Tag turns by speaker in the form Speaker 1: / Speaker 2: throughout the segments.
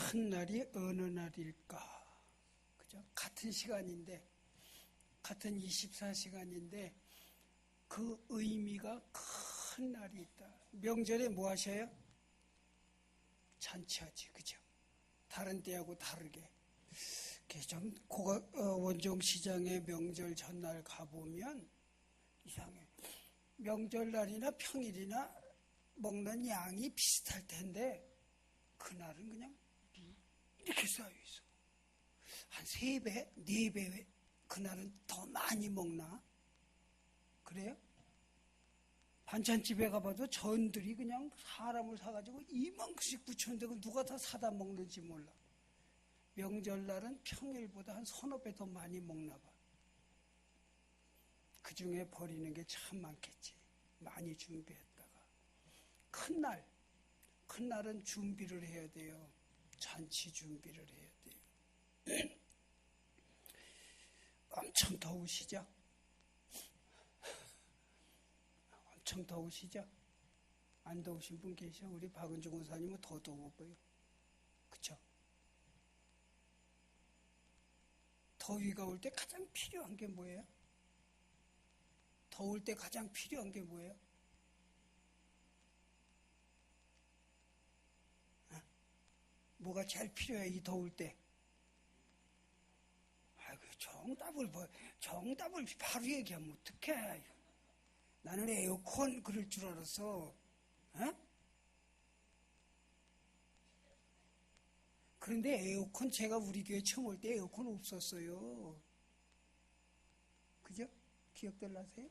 Speaker 1: 큰 날이 어느 날일까? 그죠? 같은 시간인데, 같은 24시간인데, 그 의미가 큰 날이 있다. 명절에 뭐 하셔요? 잔치하지, 그죠? 다른 때하고 다르게. 좀 원종시장에 명절 전날 가보면 이상해. 명절날이나 평일이나 먹는 양이 비슷할 텐데, 그날은 그냥 이렇게 쌓여있어. 한 3배, 4배, 그날은 더 많이 먹나? 그래요? 반찬집에 가봐도 전들이 그냥 사람을 사가지고 이만큼씩 붙였는데 누가 다 사다 먹는지 몰라. 명절날은 평일보다 한 1~2배 더 많이 먹나 봐. 그 중에 버리는 게 참 많겠지. 많이 준비했다가. 큰 날은 준비를 해야 돼요. 잔치 준비를 해야 돼요. 엄청 더우시죠? 엄청 더우시죠? 안 더우신 분 계셔? 우리 박은주 권사님은 더 더워 보여. 그쵸? 더위가 올 때 가장 필요한 게 뭐예요? 더울 때 가장 필요한 게 뭐예요? 뭐가 제일 필요해, 이 더울 때? 아이고, 정답을 바로 얘기하면 어떡해. 나는 에어컨 그럴 줄 알았어. 그런데 에어컨, 제가 우리 교회 처음 올 때 에어컨 없었어요. 그죠? 기억들 나세요?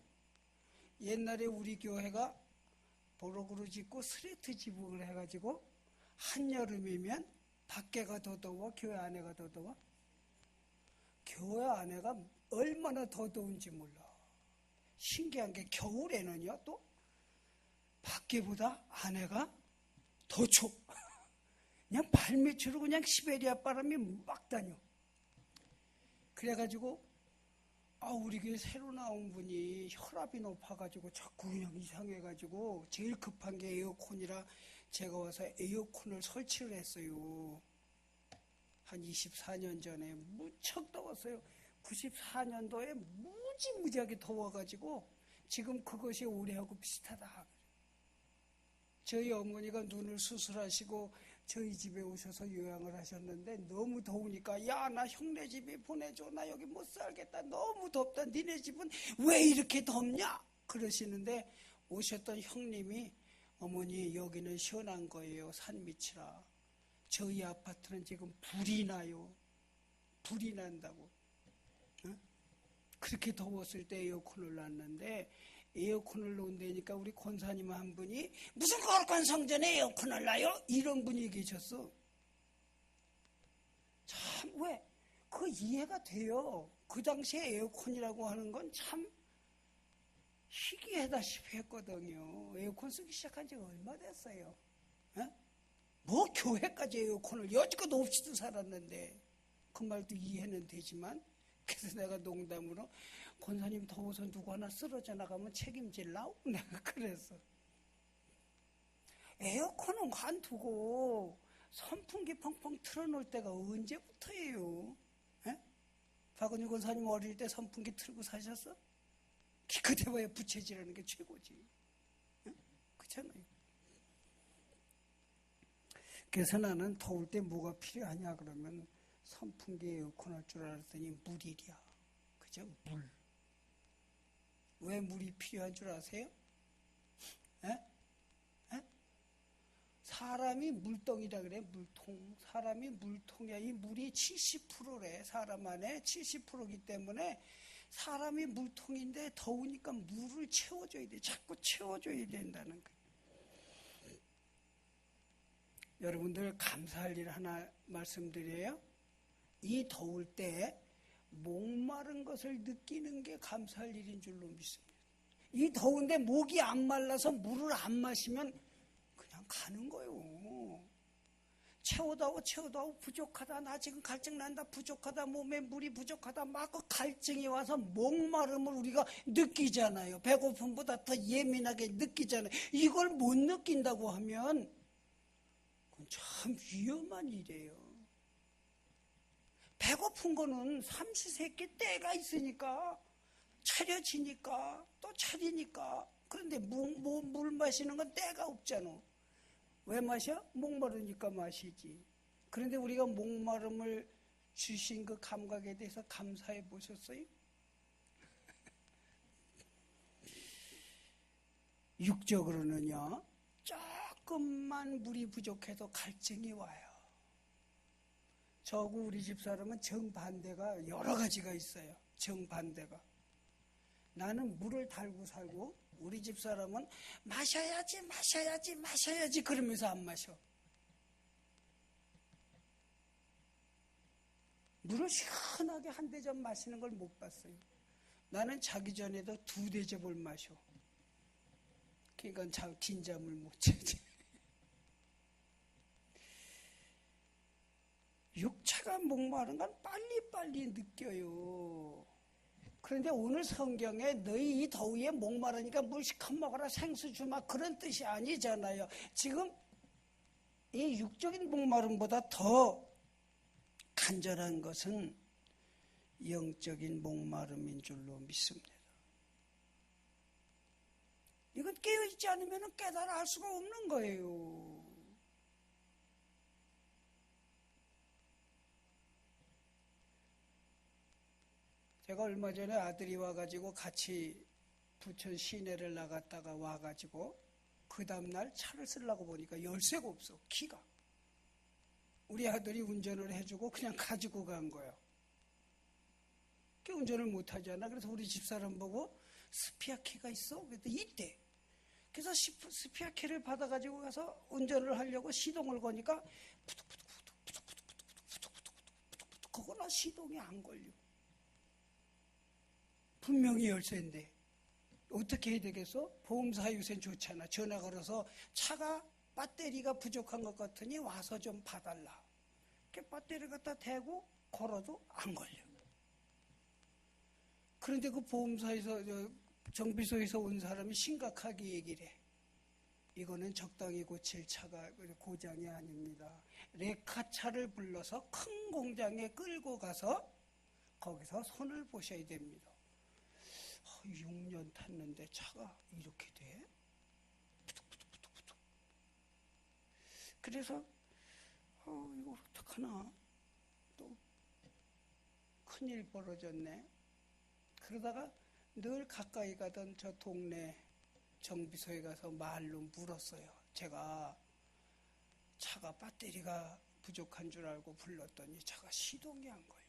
Speaker 1: 옛날에 우리 교회가 보록으로 짓고 스레트 지붕을 해가지고 한여름이면 밖에가 더 더워, 교회 안에가 더 더워? 교회 안에가 얼마나 더 더운지 몰라. 신기한 게 겨울에는요, 또 밖에보다 안에가 더 추워. 그냥 발밑으로 그냥 시베리아 바람이 막 다녀. 그래가지고 우리 교회 새로 나온 분이 혈압이 높아가지고 자꾸 그냥 이상해가지고 제일 급한 게 에어컨이라 제가 와서 에어컨을 설치를 했어요. 한 24년 전에 무척 더웠어요. 94년도에 무지무지하게 더워가지고 지금 그것이 올해하고 비슷하다. 저희 어머니가 눈을 수술하시고 저희 집에 오셔서 요양을 하셨는데 너무 더우니까 야, 나 형네 집에 보내줘. 나 여기 못 살겠다. 너무 덥다. 니네 집은 왜 이렇게 덥냐? 그러시는데 오셨던 형님이 어머니 여기는 시원한 거예요. 산 밑이라. 저희 아파트는 지금 불이 나요. 불이 난다고. 그렇게 더웠을 때 에어컨을 놨는데 에어컨을 놓은다니까 우리 권사님 한 분이 무슨 거룩한 성전에 에어컨을 놔요? 이런 분이 계셨어. 참 왜? 그거 이해가 돼요. 그 당시에 에어컨이라고 하는 건 참 희귀하다시피 했거든요. 에어컨 쓰기 시작한 지가 얼마 됐어요? 뭐 교회까지 에어컨을 여지껏 없이도 살았는데 그 말도 이해는 되지만 그래서 내가 농담으로 권사님 더워서 누구 하나 쓰러져 나가면 책임질라고 내가 그랬어. 에어컨은 관두고 선풍기 펑펑 틀어놓을 때가 언제부터예요? 박은주 권사님 어릴 때 선풍기 틀고 사셨어? 기껏해봐야 부채질하는 게 최고지. 그렇잖아요. 그래서 나는 더울 때 뭐가 필요하냐 그러면 선풍기 에어컨 할 줄 알았더니 물이랴. 그죠? 물. 왜 물이 필요한 줄 아세요? 사람이 물덩이라 그래, 물통. 사람이 물통이야. 이 물이 70%래. 사람 안에 70%이기 때문에 사람이 물통인데 더우니까 물을 채워줘야 돼. 자꾸 채워줘야 된다는 거예요. 여러분들 감사할 일 하나 말씀드려요. 이 더울 때 목마른 것을 느끼는 게 감사할 일인 줄로 믿습니다. 이 더운데 목이 안 말라서 물을 안 마시면 그냥 가는 거예요. 채우다오 부족하다. 나 지금 갈증난다. 부족하다. 몸에 물이 부족하다. 막 그 갈증이 와서 목마름을 우리가 느끼잖아요. 배고픔보다 더 예민하게 느끼잖아요. 이걸 못 느낀다고 하면 그건 참 위험한 일이에요. 배고픈 거는 삼시세끼 때가 있으니까 차려지니까 또 차리니까. 그런데 물 마시는 건 때가 없잖아. 왜 마셔? 목마르니까 마시지. 그런데 우리가 목마름을 주신 그 감각에 대해서 감사해 보셨어요? 육적으로는요, 조금만 물이 부족해도 갈증이 와요. 저하고 우리 집사람은 정반대가 여러 가지가 있어요. 정반대가. 나는 물을 달고 살고 우리 집사람은 마셔야지 그러면서 안 마셔. 물을 시원하게 한 대접 마시는 걸 못 봤어요. 나는 자기 전에도 2대접을 마셔. 그러니까 긴 잠을 못 자지. 육체가 목마른 건 빨리빨리 느껴요. 그런데 오늘 성경에 너희 이 더위에 목마르니까 물 시커 먹어라, 생수 주마, 그런 뜻이 아니잖아요. 지금 이 육적인 목마름보다 더 간절한 것은 영적인 목마름인 줄로 믿습니다. 이건 깨어있지 않으면 깨달아 알 수가 없는 거예요. 제가 얼마 전에 아들이 와가지고 같이 부천 시내를 나갔다가 와가지고 그 다음날 차를 쓰려고 보니까 열쇠가 없어. 키가. 우리 아들이 운전을 해주고 그냥 가지고 간 거예요. 운전을 못하잖아. 그래서 우리 집사람 보고 스피아 키가 있어? 그랬더니 있대. 그래서 스피아 키를 받아가지고 가서 운전을 하려고 시동을 거니까 푸득푸득 그거나 시동이 안 걸려. 분명히 열쇠인데 어떻게 해야 되겠어? 보험사 요새는 좋잖아. 전화 걸어서 차가 배터리가 부족한 것 같으니 와서 좀 봐달라. 이렇게 배터리 갖다 대고 걸어도 안 걸려. 그런데 그 보험사에서 정비소에서 온 사람이 심각하게 얘기를 해. 이거는 적당히 고칠 차가 고장이 아닙니다. 레카차를 불러서 큰 공장에 끌고 가서 거기서 손을 보셔야 됩니다. 6년 탔는데 차가 이렇게 돼? 푸득푸득. 그래서 이거 어떡하나, 또 큰일 벌어졌네. 그러다가 늘 가까이 가던 저 동네 정비소에 가서 말로 물었어요. 제가 차가 배터리가 부족한 줄 알고 불렀더니 차가 시동이 안 걸려.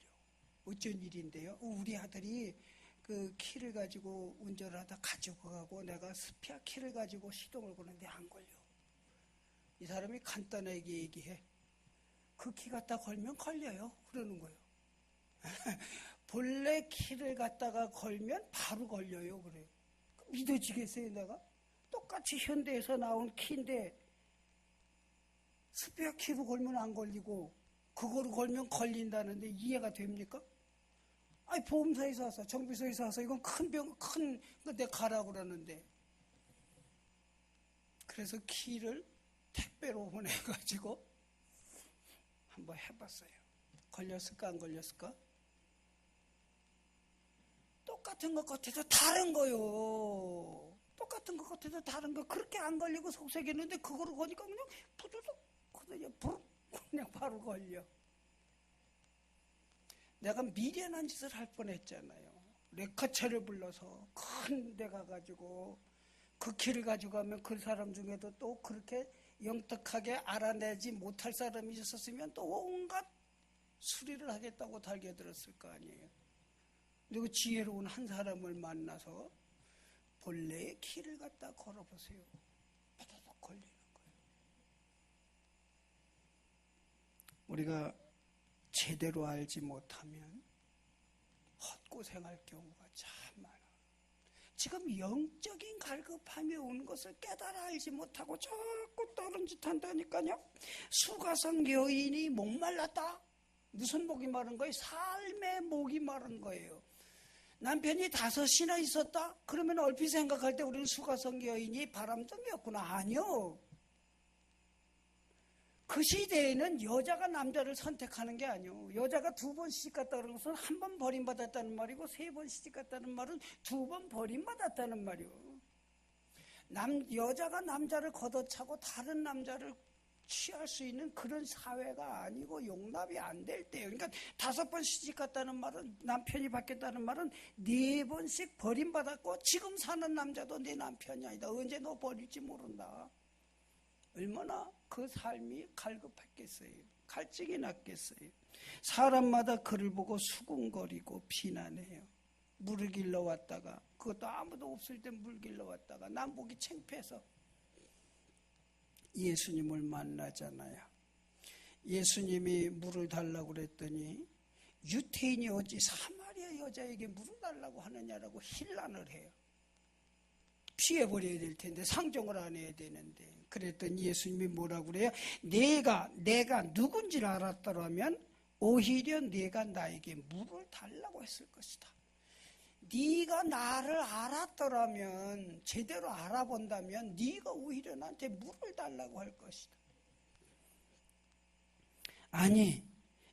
Speaker 1: 어쩐 일인데요? 우리 아들이 그 키를 가지고 운전을 하다 가지고 가고 내가 스피아 키를 가지고 시동을 거는데 안 걸려. 이 사람이 간단하게 얘기해. 그 키 갖다 걸면 걸려요. 그러는 거예요. 본래 키를 갖다가 걸면 바로 걸려요. 그래요. 믿어지겠어요, 내가? 똑같이 현대에서 나온 키인데 스페어 키로 걸면 안 걸리고 그거로 걸면 걸린다는데 이해가 됩니까? 아니, 보험사에서 와서, 정비소에서 와서 이건 큰 데 가라고 그러는데. 그래서 키를 택배로 보내가지고 한번 해봤어요. 걸렸을까, 안 걸렸을까? 똑같은 것 같아도 다른 거요. 똑같은 것 같아도 다른 거. 그렇게 안 걸리고 속색이는데 그거로 거니까 그냥 푸두둑 그냥 바로 걸려. 내가 미련한 짓을 할 뻔했잖아요. 레카차를 불러서 큰 데 가가지고 그 키를 가지고 가면 그 사람 중에도 또 그렇게 영특하게 알아내지 못할 사람이 있었으면 또 온갖 수리를 하겠다고 달겨들었을 거 아니에요. 그리고 지혜로운 한 사람을 만나서 본래의 키를 갖다 걸어보세요. 바다닥 걸리는 거예요. 우리가 제대로 알지 못하면 헛고생할 경우가 참 많아. 지금 영적인 갈급함이 온 것을 깨달아 알지 못하고 자꾸 다른 짓 한다니까요. 수가성 여인이 목말랐다. 무슨 목이 마른 거예요? 삶의 목이 마른 거예요. 남편이 5이나 있었다? 그러면 얼핏 생각할 때 우리는 수가성 여인이 바람둥이였구나. 아니요. 그 시대에는 여자가 남자를 선택하는 게 아니에요. 여자가 2번 시집갔다 그런 것은 1번 버림받았다는 말이고 3번 시집갔다는 말은 2번 버림받았다는 말이에요. 여자가 남자를 걷어차고 다른 남자를 취할 수 있는 그런 사회가 아니고 용납이 안 될 때예요. 그러니까 5번 시집갔다는 말은, 남편이 바뀌었다는 말은 4번씩 버림받았고 지금 사는 남자도 내 남편이 아니다. 언제 너 버릴지 모른다. 얼마나 그 삶이 갈급했겠어요. 갈증이 났겠어요. 사람마다 그를 보고 수군거리고 비난해요. 물을 길러 왔다가, 그것도 아무도 없을 때 물 길러 왔다가 난 보기 창피해서 예수님을 만나잖아요. 예수님이 물을 달라고 그랬더니 유태인이 어찌 사마리아 여자에게 물을 달라고 하느냐라고 힐난을 해요. 피해버려야 될 텐데, 상종을 안 해야 되는데. 그랬더니 예수님이 뭐라고 그래요? 내가 누군지를 알았더라면 오히려 내가 나에게 물을 달라고 했을 것이다. 네가 나를 알았더라면, 제대로 알아본다면 네가 오히려 나한테 물을 달라고 할 것이다. 아니,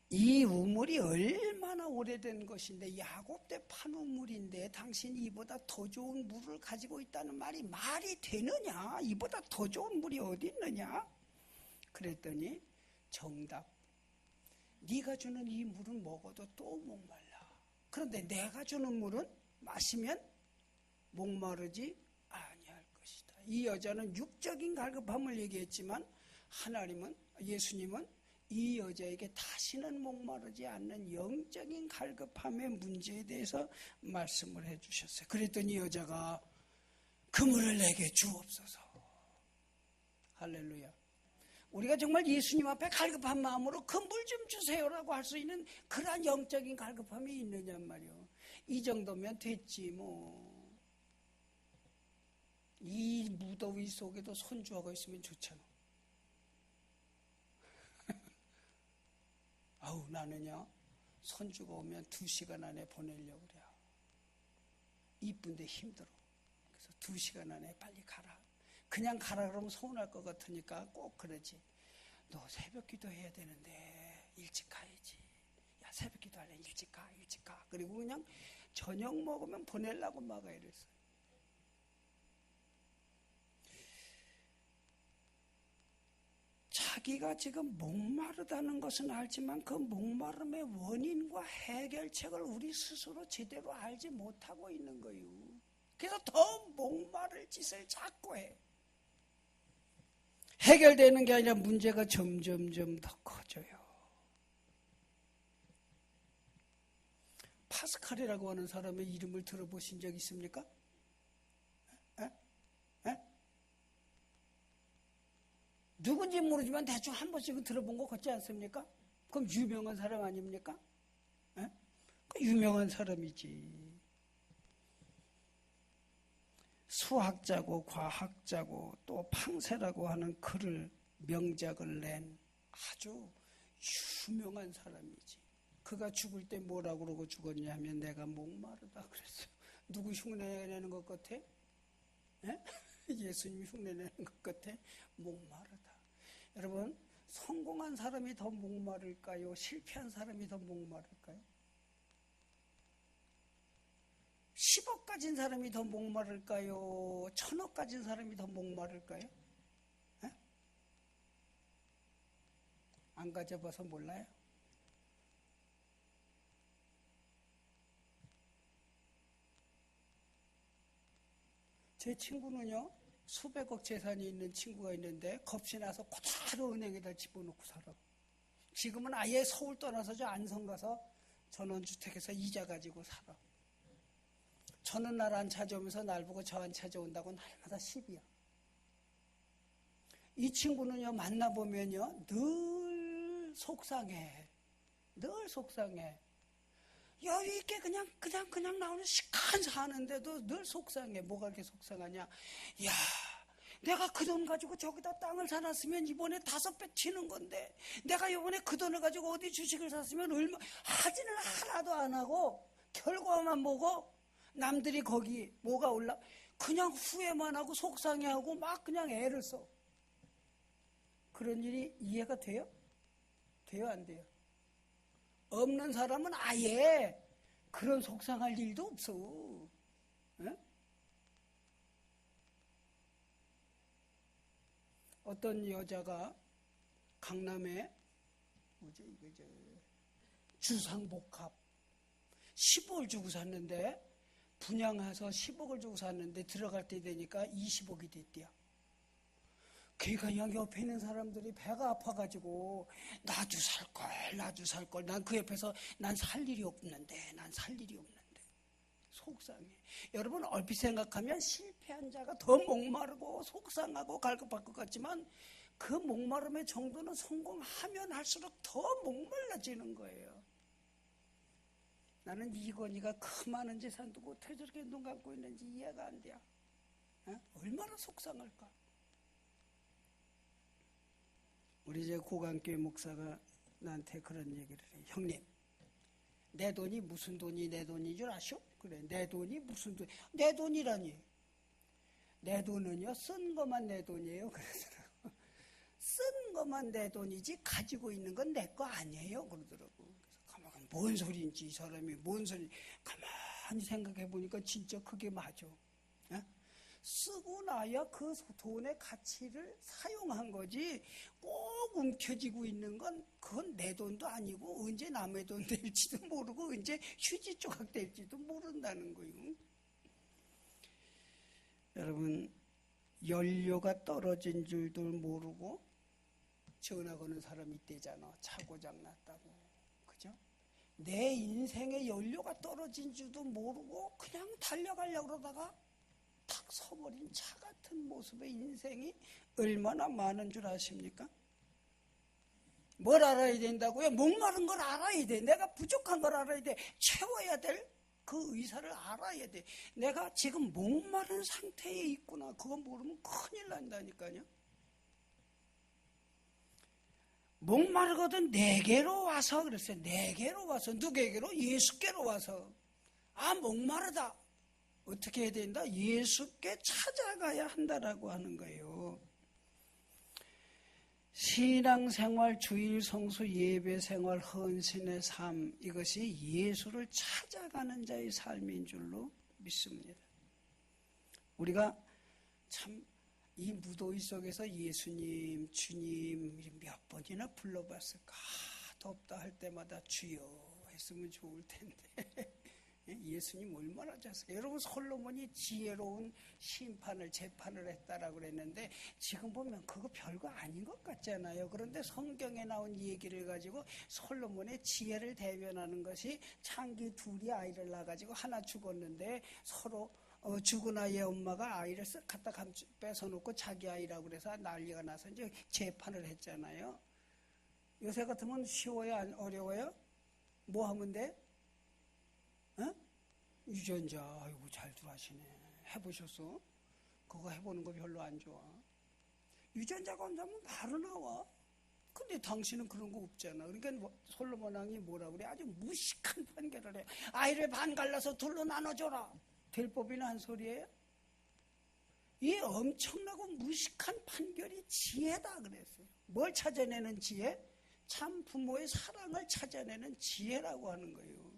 Speaker 1: 이 우물이 얼마나 오래된 것인데, 야곱 때 판 우물인데 당신이 이보다 더 좋은 물을 가지고 있다는 말이 되느냐? 이보다 더 좋은 물이 어디 있느냐? 그랬더니 정답, 네가 주는 이 물은 먹어도 또 목말라. 그런데 내가 주는 물은 마시면 목마르지 아니할 것이다. 이 여자는 육적인 갈급함을 얘기했지만 예수님은 이 여자에게 다시는 목마르지 않는 영적인 갈급함의 문제에 대해서 말씀을 해주셨어요. 그랬더니 여자가 그 물을 내게 주옵소서. 할렐루야. 우리가 정말 예수님 앞에 갈급한 마음으로 그 물 좀 주세요라고 할 수 있는 그러한 영적인 갈급함이 있느냐 말이요. 이 정도면 됐지 뭐. 이 무더위 속에도 손주하고 있으면 좋잖아. 아우, 나는요 손주가 오면 2시간 안에 보내려고 그래요. 이쁜데 힘들어. 그래서 2시간 안에 빨리 가라. 그냥 가라 그러면 서운할 것 같으니까 꼭 그러지. 너 새벽 기도 해야 되는데 일찍 가야지. 야, 새벽 기도 하려면 일찍 가. 그리고 그냥 저녁 먹으면 보내려고 막아 이랬어요. 자기가 지금 목마르다는 것은 알지만 그 목마름의 원인과 해결책을 우리 스스로 제대로 알지 못하고 있는 거예요. 그래서 더 목마를 짓을 자꾸 해. 해결되는 게 아니라 문제가 점점점 더 커져요. 파스칼이라고 하는 사람의 이름을 들어보신 적 있습니까? 누군지 모르지만 대충 한 번씩은 들어본 거 같지 않습니까? 그럼 유명한 사람 아닙니까? 그 유명한 사람이지. 수학자고 과학자고 또 팡세라고 하는 글을, 명작을 낸 아주 유명한 사람이지. 그가 죽을 때 뭐라고 그러고 죽었냐면 내가 목마르다 그랬어요. 누구 흉내내는 것 같아? 예수님이 흉내내는 것 같아? 목마르다. 여러분, 성공한 사람이 더 목마를까요? 실패한 사람이 더 목마를까요? 10억 가진 사람이 더 목마를까요? 1000억 가진 사람이 더 목마를까요? 안 가져봐서 몰라요? 제 친구는요, 수백억 재산이 있는 친구가 있는데 겁이 나서 그대로 은행에다 집어넣고 살아. 지금은 아예 서울 떠나서 저 안성 가서 전원주택에서 이자 가지고 살아. 저는 날 안 찾아오면서 날 보고 저 안 찾아온다고 날마다 시비야. 이 친구는요, 만나보면요 늘 속상해. 늘 속상해. 여유 있게 그냥 나오는 시간 사는데도 늘 속상해. 뭐가 그렇게 속상하냐? 야, 내가 그 돈 가지고 저기다 땅을 사놨으면 이번에 5배 튀는 건데, 내가 이번에 그 돈을 가지고 어디 주식을 샀으면 얼마, 하지는 하나도 안 하고 결과만 보고 남들이 거기 뭐가 그냥 후회만 하고 속상해하고 막 그냥 애를 써. 그런 일이 이해가 돼요? 돼요, 안 돼요? 없는 사람은 아예 그런 속상할 일도 없어. 에? 어떤 여자가 강남에 뭐지 이거 주상복합 10억을 주고 샀는데, 분양해서 10억을 주고 샀는데 들어갈 때 되니까 20억이 됐대요. 그러니까 옆에 있는 사람들이 배가 아파가지고 나도 살걸. 난 그 옆에서 난 살 일이 없는데. 속상해. 여러분 얼핏 생각하면 실패한 자가 더 목마르고 속상하고 갈급할 것 같지만, 그 목마름의 정도는 성공하면 할수록 더 목말라지는 거예요. 나는 이건희가 그 많은 재산 두고 어떻게 저렇게 눈 감고 있는지 이해가 안 돼요. 얼마나 속상할까. 우리 이제 고강교회 목사가 나한테 그런 얘기를 해. 형님, 내 돈이 무슨 돈이 내 돈인 줄 아시오? 그래, 내 돈이 무슨 돈? 내 돈이라니. 내 돈은요, 쓴 것만 내 돈이에요. 그러더라고. 쓴 것만 내 돈이지 가지고 있는 건 내 거 아니에요. 그러더라고. 그래서 가만히 뭔 소리인지, 이 사람이 뭔 소리, 가만히 생각해 보니까 진짜 그게 맞아. 쓰고 나야 그 돈의 가치를 사용한 거지, 꼭 움켜쥐고 있는 건 그건 내 돈도 아니고 언제 남의 돈 될지도 모르고 언제 휴지 조각 될지도 모른다는 거예요. 여러분, 연료가 떨어진 줄도 모르고 전화 거는 사람이 있대잖아. 차 고장 났다고. 그죠? 내 인생의 연료가 떨어진 줄도 모르고 그냥 달려가려고 그러다가 탁 서버린 차 같은 모습의 인생이 얼마나 많은 줄 아십니까? 뭘 알아야 된다고요? 목마른 걸 알아야 돼. 내가 부족한 걸 알아야 돼. 채워야 될 그 의사를 알아야 돼. 내가 지금 목마른 상태에 있구나. 그거 모르면 큰일 난다니까요. 목마르거든 내게로 와서 그랬어요. 내게로 와서. 누구에게로? 예수께로 와서. 아, 목마르다. 어떻게 해야 된다? 예수께 찾아가야 한다라고 하는 거예요. 신앙생활, 주일성수, 예배생활, 헌신의 삶, 이것이 예수를 찾아가는 자의 삶인 줄로 믿습니다. 우리가 참 이 무더위 속에서 예수님, 주님 몇 번이나 불러봤을까? 덥다 할 때마다 주여 했으면 좋을 텐데 예수님 얼마나 잘했어요. 여러분, 솔로몬이 지혜로운 재판을 했다라고 그랬는데, 지금 보면 그거 별거 아닌 것 같잖아요. 그런데 성경에 나온 얘기를 가지고 솔로몬의 지혜를 대변하는 것이, 창기 둘이 아이를 낳아가지고 하나 죽었는데 서로 죽은 아이의 엄마가 아이를 쓱 갖다 뺏어놓고 자기 아이라고 그래서 난리가 나서 이제 재판을 했잖아요. 요새 같으면 쉬워요? 어려워요? 뭐 하면 돼? 유전자. 아이고 잘들 하시네. 해보셨어? 그거 해보는 거 별로 안 좋아. 유전자 검사하면 바로 나와. 근데 당신은 그런 거 없잖아. 그러니까 솔로몬 왕이 뭐라 그래? 아주 무식한 판결을 해. 아이를 반 갈라서 둘로 나눠줘라. 될 법이나 한 소리예요? 이 엄청나고 무식한 판결이 지혜다 그랬어요. 뭘 찾아내는 지혜? 참 부모의 사랑을 찾아내는 지혜라고 하는 거예요.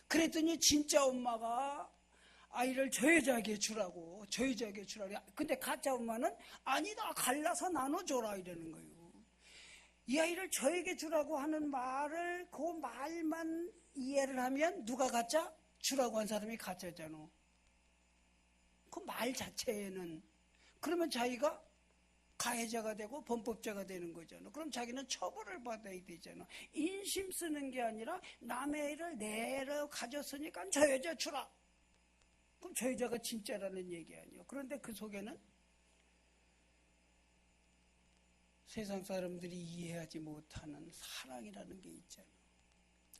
Speaker 1: 그랬더니 진짜 엄마가 아이를 저 여자에게 주라고. 근데 가짜 엄마는 아니다, 갈라서 나눠줘라 이러는 거예요. 이 아이를 저에게 주라고 하는 말을, 그 말만 이해를 하면 누가 가짜? 주라고 한 사람이 가짜잖아. 그 말 자체에는. 그러면 자기가 가해자가 되고 범법자가 되는 거잖아. 그럼 자기는 처벌을 받아야 되잖아. 인심 쓰는 게 아니라 남의 애를 내려 가졌으니까 저 여자 주라. 그럼 저 여자가 진짜라는 얘기 아니에요. 그런데 그 속에는 세상 사람들이 이해하지 못하는 사랑이라는 게 있잖아.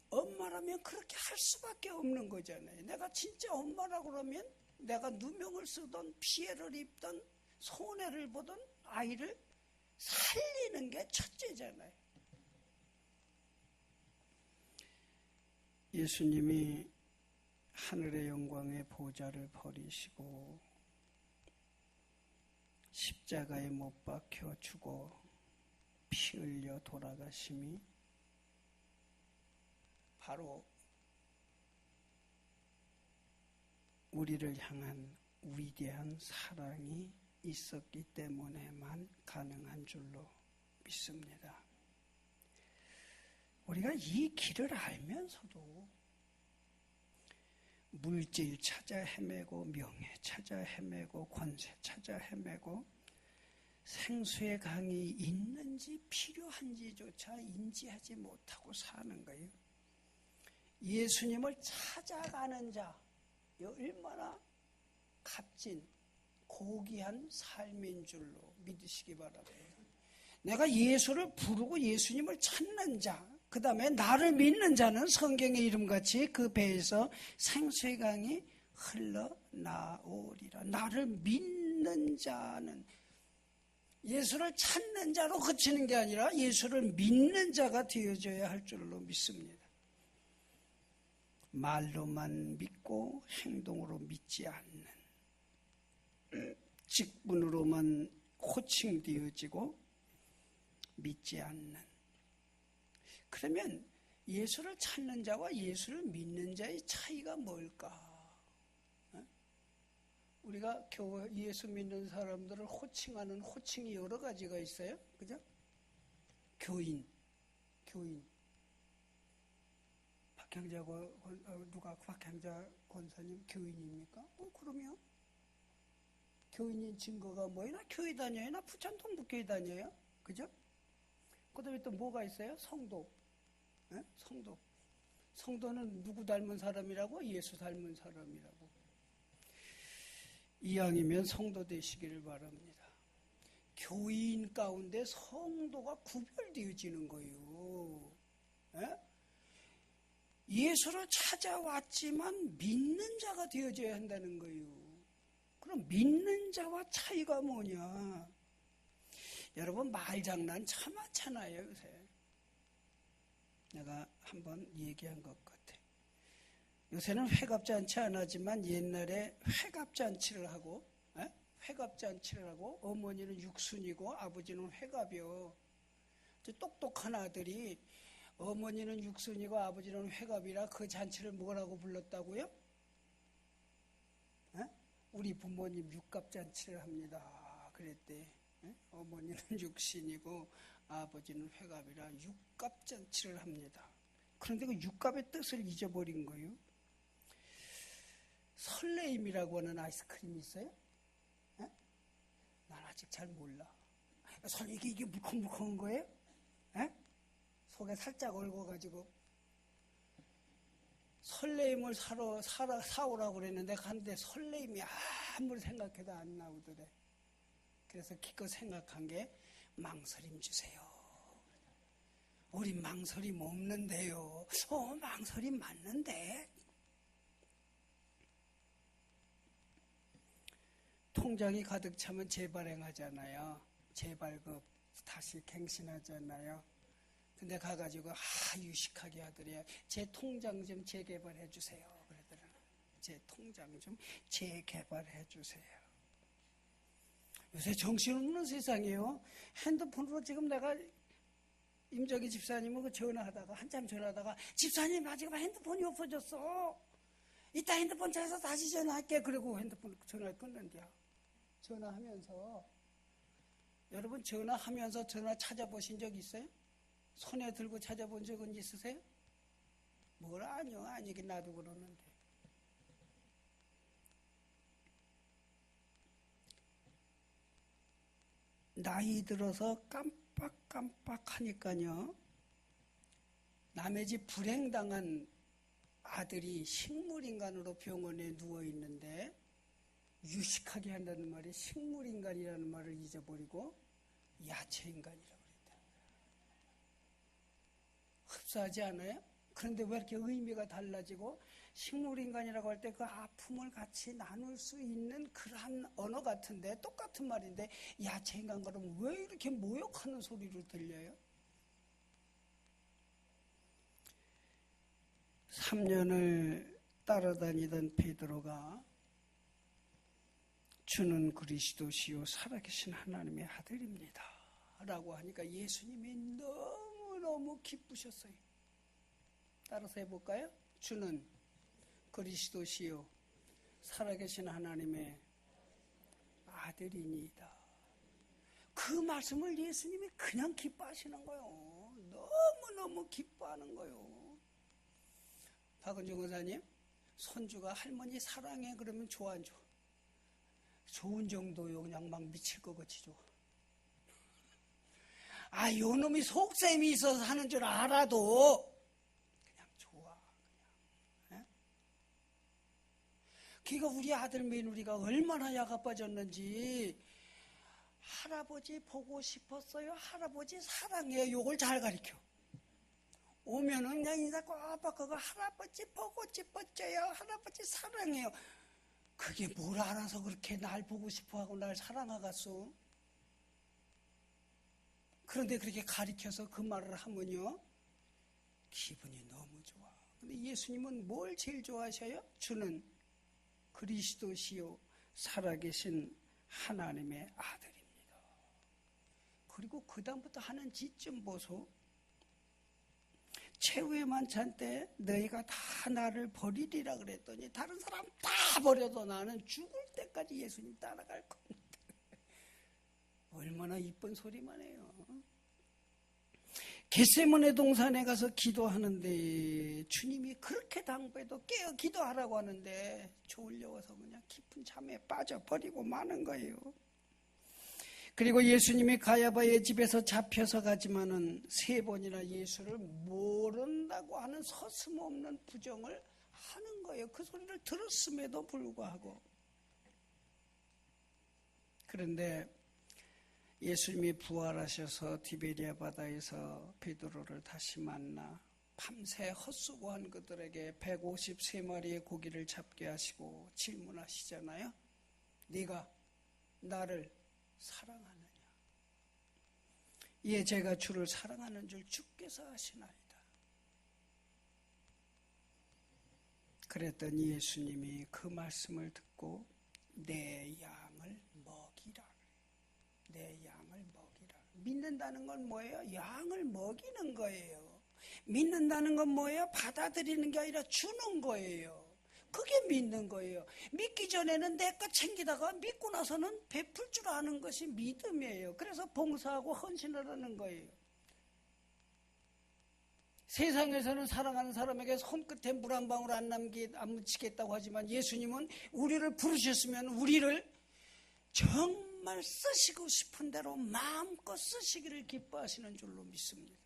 Speaker 1: 엄마라면 그렇게 할 수밖에 없는 거잖아요. 내가 진짜 엄마라고 그러면 내가 누명을 쓰던 피해를 입던 손해를 보던 아이를 살리는 게 첫째잖아요. 예수님이 하늘의 영광의 보좌를 버리시고 십자가에 못 박혀 죽어 피 흘려 돌아가심이 바로 우리를 향한 위대한 사랑이 있었기 때문에만 가능한 줄로 믿습니다. 우리가 이 길을 알면서도 물질 찾아 헤매고 명예 찾아 헤매고 권세 찾아 헤매고 생수의 강이 있는지 필요한지조차 인지하지 못하고 사는 거예요. 예수님을 찾아가는 자, 얼마나 값진 고귀한 삶인 줄로 믿으시기 바랍니다. 내가 예수를 부르고 예수님을 찾는 자, 그 다음에 나를 믿는 자는 성경의 이름같이 그 배에서 생수의 강이 흘러나오리라. 나를 믿는 자는 예수를 찾는 자로 그치는 게 아니라 예수를 믿는 자가 되어져야 할 줄로 믿습니다. 말로만 믿고 행동으로 믿지 않는, 직분으로만 호칭되어지고 믿지 않는. 그러면 예수를 찾는 자와 예수를 믿는 자의 차이가 뭘까? 우리가 예수 믿는 사람들을 호칭하는 호칭이 여러 가지가 있어요. 그죠? 교인. 박향자 권사님 교인입니까? 그러면 교인인 증거가 뭐예요? 나 교회 다녀요? 나 부천동 북교회 다녀요? 그죠? 그 다음에 또 뭐가 있어요? 성도. 성도. 성도는 누구 닮은 사람이라고? 예수 닮은 사람이라고. 이왕이면 성도 되시기를 바랍니다. 교인 가운데 성도가 구별되어지는 거예요. 예수를 찾아왔지만 믿는 자가 되어져야 한다는 거예요. 그럼 믿는 자와 차이가 뭐냐? 여러분 말장난 참 많잖아요 요새. 내가 한번 얘기한 것 같아. 요새는 회갑잔치 안 하지만 옛날에 회갑잔치를 하고 어머니는 육순이고 아버지는 회갑이요. 똑똑한 아들이 어머니는 육순이고 아버지는 회갑이라 그 잔치를 뭐라고 불렀다고요? 우리 부모님 육갑잔치를 합니다. 그랬대. 어머니는 육신이고 아버지는 회갑이라 육갑잔치를 합니다. 그런데 그 육갑의 뜻을 잊어버린 거예요. 설레임이라고 하는 아이스크림이 있어요? 난 아직 잘 몰라. 이게 물컹물컹한 거예요? 속에 살짝 얼궈가지고 설레임을 사오라고 그랬는데 갔는데 설레임이 아무리 생각해도 안 나오더래. 그래서 기껏 생각한 게 망설임 주세요. 우린 망설임 없는데요. 망설임 맞는데. 통장이 가득 차면 재발행하잖아요. 재발급 다시 갱신하잖아요. 근데 가가지고 유식하게 하더래요. 제 통장 좀 재개발해 주세요. 그러더라고요. 제 통장 좀 재개발해 주세요. 요새 정신없는 세상이에요. 핸드폰으로 지금 내가 임정희 집사님하고 전화하다가 한참 전화하다가 집사님 나 지금 핸드폰이 없어졌어. 이따 핸드폰 찾아서 다시 전화할게. 그리고 핸드폰 전화를 끊는데요. 전화하면서 여러분 전화하면서 전화 찾아보신 적 있어요? 손에 들고 찾아본 적은 있으세요? 뭘 아니요. 아니긴 나도 그러는데. 나이 들어서 깜빡깜빡 하니까요. 남의 집 불행당한 아들이 식물인간으로 병원에 누워있는데 유식하게 한다는 말이 식물인간이라는 말을 잊어버리고 야채인간이라고 그랬다. 흡사하지 않아요? 그런데 왜 이렇게 의미가 달라지고 식물인간이라고 할 때 그 아픔을 같이 나눌 수 있는 그러한 언어 같은데 똑같은 말인데 야채인간 그러면 왜 이렇게 모욕하는 소리로 들려요? 3년을 따라다니던 베드로가 주는 그리스도시요 살아계신 하나님의 아들입니다 라고 하니까 예수님이 너무너무 기쁘셨어요. 따라서 해볼까요? 주는 그리스도시요 살아계신 하나님의 아들이니이다. 그 말씀을 예수님이 그냥 기뻐하시는 거예요. 너무너무 기뻐하는 거예요. 박은중 의사님, 손주가 할머니 사랑해 그러면 좋아 안 좋아? 좋은 정도요. 그냥 막 미칠 것 같이 좋아. 요 놈이 속셈이 있어서 하는 줄 알아도 그냥 좋아. 그냥. 그러니까 우리 아들 며느리가 얼마나 야가 빠졌는지 할아버지 보고 싶었어요. 할아버지 사랑해요. 요걸 잘 가르쳐. 오면은 그냥 인사 꼬박 그거 할아버지 보고 싶었어요. 할아버지 사랑해요. 그게 뭘 알아서 그렇게 날 보고 싶어하고 날 사랑하겠어? 그런데 그렇게 가르쳐서 그 말을 하면요 기분이 너무 좋아. 근데 예수님은 뭘 제일 좋아하셔요? 주는 그리스도시요 살아계신 하나님의 아들입니다. 그리고 그 다음부터 하는 짓 좀 보소. 최후의 만찬 때 너희가 다 나를 버리리라 그랬더니 다른 사람 다 버려도 나는 죽을 때까지 예수님 따라갈 겁니다. 얼마나 이쁜 소리만 해요. 겟세마네 동산에 가서 기도하는데 주님이 그렇게 당부해도 깨어 기도하라고 하는데 졸려와서 그냥 깊은 잠에 빠져버리고 마는 거예요. 그리고 예수님이 가야바의 집에서 잡혀서 가지만은 3번이나 예수를 모른다고 하는 서슴없는 부정을 하는 거예요. 그 소리를 들었음에도 불구하고. 그런데 예수님이 부활하셔서 티베리아 바다에서 베드로를 다시 만나 밤새 헛수고한 그들에게 153마리의 고기를 잡게 하시고 질문하시잖아요. 네가 나를 사랑하느냐? 예, 제가 주를 사랑하는 줄 주께서 아시나이다. 그랬더니 예수님이 그 말씀을 듣고 내 양을 먹이라. 내 양을 먹이라. 믿는다는 건 뭐예요? 양을 먹이는 거예요. 믿는다는 건 뭐예요? 받아들이는 게 아니라 주는 거예요. 그게 믿는 거예요. 믿기 전에는 내 것 챙기다가 믿고 나서는 베풀 줄 아는 것이 믿음이에요. 그래서 봉사하고 헌신을 하는 거예요. 세상에서는 사랑하는 사람에게 손끝에 물 한 방울 안 묻히겠다고 하지만 예수님은 우리를 부르셨으면 우리를 정말 쓰시고 싶은 대로 마음껏 쓰시기를 기뻐하시는 줄로 믿습니다.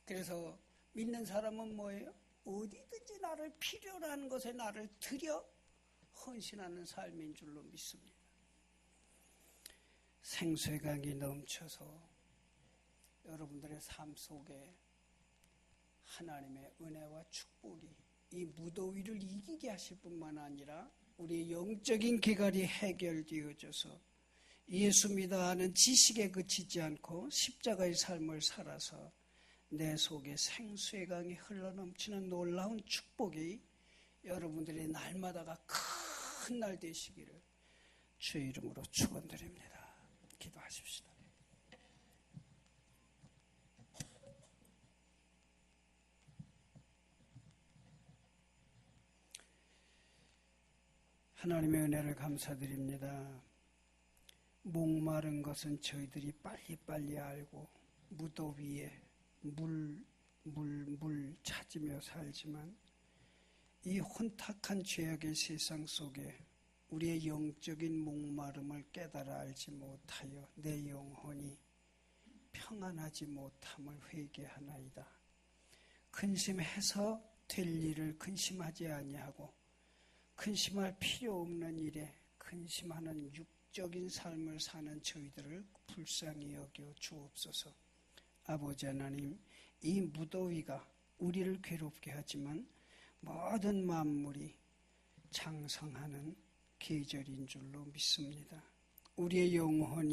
Speaker 1: 그래서 믿는 사람은 뭐예요? 어디든지 나를 필요로 하는 것에 나를 들여 헌신하는 삶인 줄로 믿습니다. 생수의 넘쳐서 여러분들의 삶 속에 하나님의 은혜와 축복이 이 무더위를 이기게 하실 뿐만 아니라 우리의 영적인 기갈이 해결되어져서 예수 믿어 하는 지식에 그치지 않고 십자가의 삶을 살아서 내 속에 생수의 강이 흘러넘치는 놀라운 축복이 여러분들의 날마다가 큰 날 되시기를 주의 이름으로 축원드립니다. 기도하십시다. 하나님의 은혜를 감사드립니다. 목마른 것은 저희들이 빨리빨리 알고 무더위에 물 찾으며 살지만 이 혼탁한 죄악의 세상 속에 우리의 영적인 목마름을 깨달아 알지 못하여 내 영혼이 평안하지 못함을 회개하나이다. 근심해서 될 일을 근심하지 아니하고 근심할 필요 없는 일에 근심하는 육적인 삶을 사는 저희들을 불쌍히 여겨 주옵소서. 아버지 하나님, 이 무더위가 우리를 괴롭게 하지만 모든 만물이 장성하는 계절인 줄로 믿습니다. 우리의 영혼이